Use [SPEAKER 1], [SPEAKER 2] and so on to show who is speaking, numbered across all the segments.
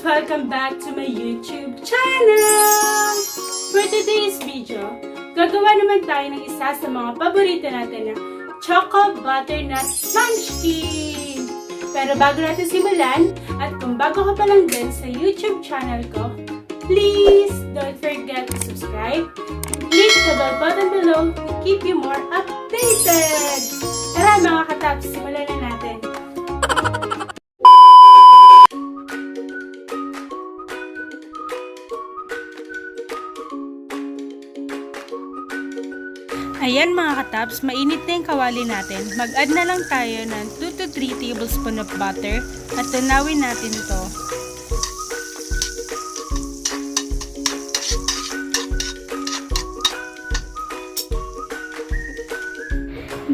[SPEAKER 1] Welcome back to my YouTube channel! For today's video, gagawa naman tayo ng isa sa mga paborito natin na Choco Butternut Munchkins! Pero bago natin simulan, at kung bago ka pa lang din sa YouTube channel ko, please don't forget to subscribe and click the bell button below to keep you more updated! Tara mga kataps, simulan na natin! Ayan mga kataps, mainit na yung kawali natin. Mag-add na lang tayo ng 2 to 3 tablespoon of butter at tunawin natin ito.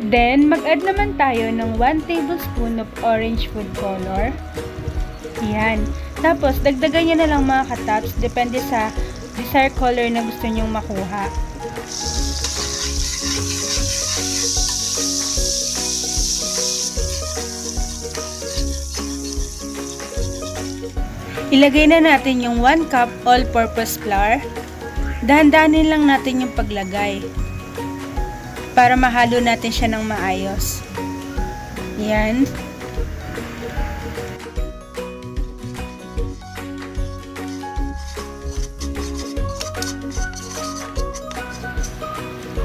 [SPEAKER 1] Then, mag-add naman tayo ng 1 tablespoon of orange food color. Ayan. Tapos, dagdagan nyo na lang mga kataps, depende sa desired color na gusto nyong makuha. Ilagay na natin yung 1 cup all-purpose flour. Dahan-dahanin lang natin yung paglagay para mahalo natin siya ng maayos. Yan.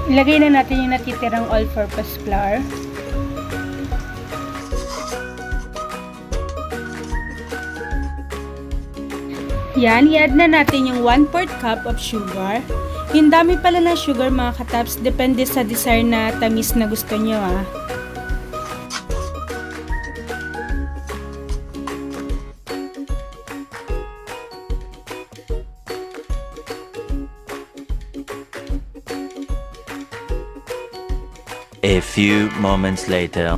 [SPEAKER 1] Ilagay na natin yung natitirang all-purpose flour. Yan, i-add na natin yung 1/4 cup of sugar. Yung dami pala ng sugar mga kataps, depende sa desire na tamis na gusto nyo ah.
[SPEAKER 2] A few moments later.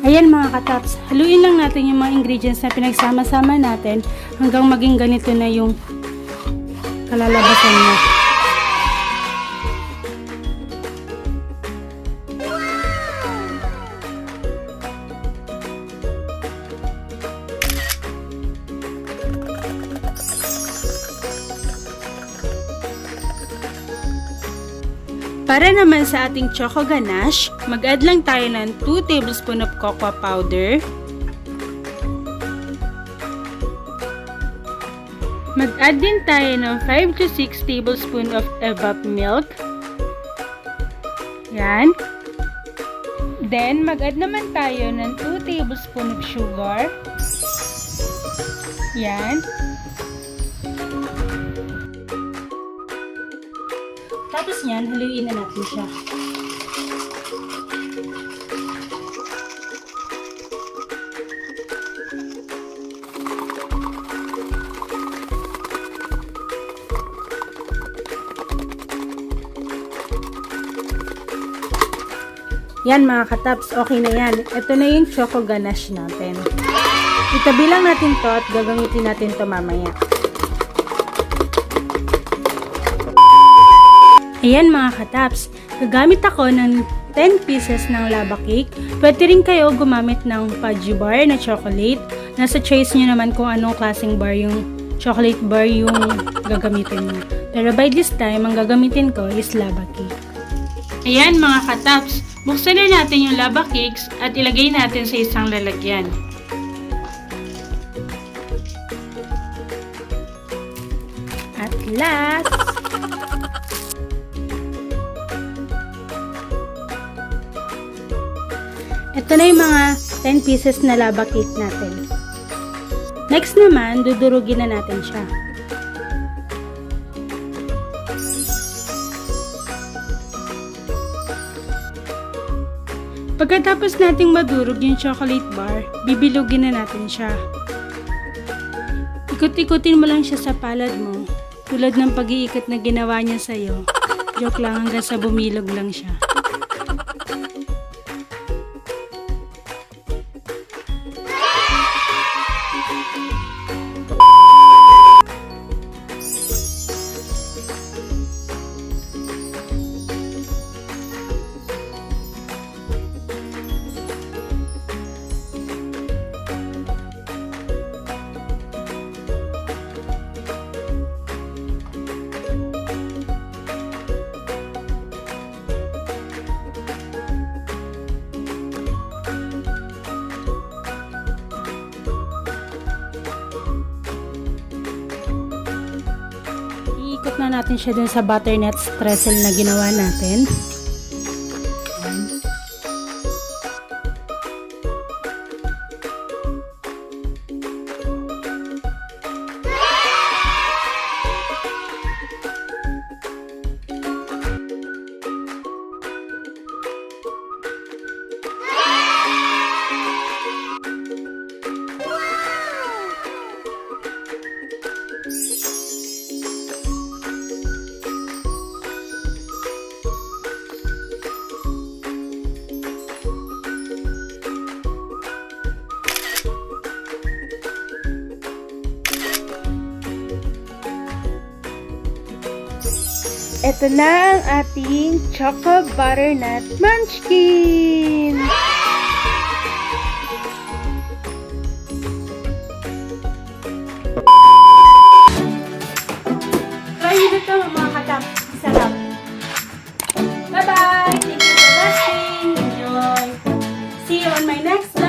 [SPEAKER 1] Ayan mga kataps, haluin lang natin yung mga ingredients na pinagsama-sama natin hanggang maging ganito na yung kalalabasan niya. Para naman sa ating Choco Ganache, mag-add lang tayo ng 2 tablespoon of cocoa powder. Mag-add din tayo ng 5 to 6 tablespoon of evap milk. Yan. Then, mag-add naman tayo ng 2 tablespoon of sugar. Yan. Tapos yan, haluin na natin siya. Yan mga kataps, okay na yan. Ito na yung Choco Ganache natin. Itabi lang natin to at gagamitin natin to mamaya. Ayan mga kataps, gagamit ako ng 10 pieces ng lava cake. Pwede rin kayo gumamit ng Fudgee Bar na chocolate. Nasa choice nyo naman kung anong klaseng bar yung chocolate bar yung gagamitin nyo. Pero by this time, ang gagamitin ko is lava cake. Ayan mga kataps, buksan na natin yung lava cakes at ilagay natin sa isang lalagyan. At last, ito na yung mga 10 pieces na lava cake natin. Next naman, dudurugin na natin siya. Pagkatapos nating madurog yung chocolate bar, bibilugin na natin siya. Ikot-ikutin mo lang siya sa palad mo, tulad ng pag-iikot na ginawa niya sa'yo. Joke lang, hanggang sa bumilog lang siya. Iikot na natin siya dun sa butternut streusel na ginawa natin. Ito na ang ating Choco Butternut Munchkins! Try nyo ito mga katap. Sarap! Bye-bye! Thank you for watching! Enjoy! See you on my next vlog!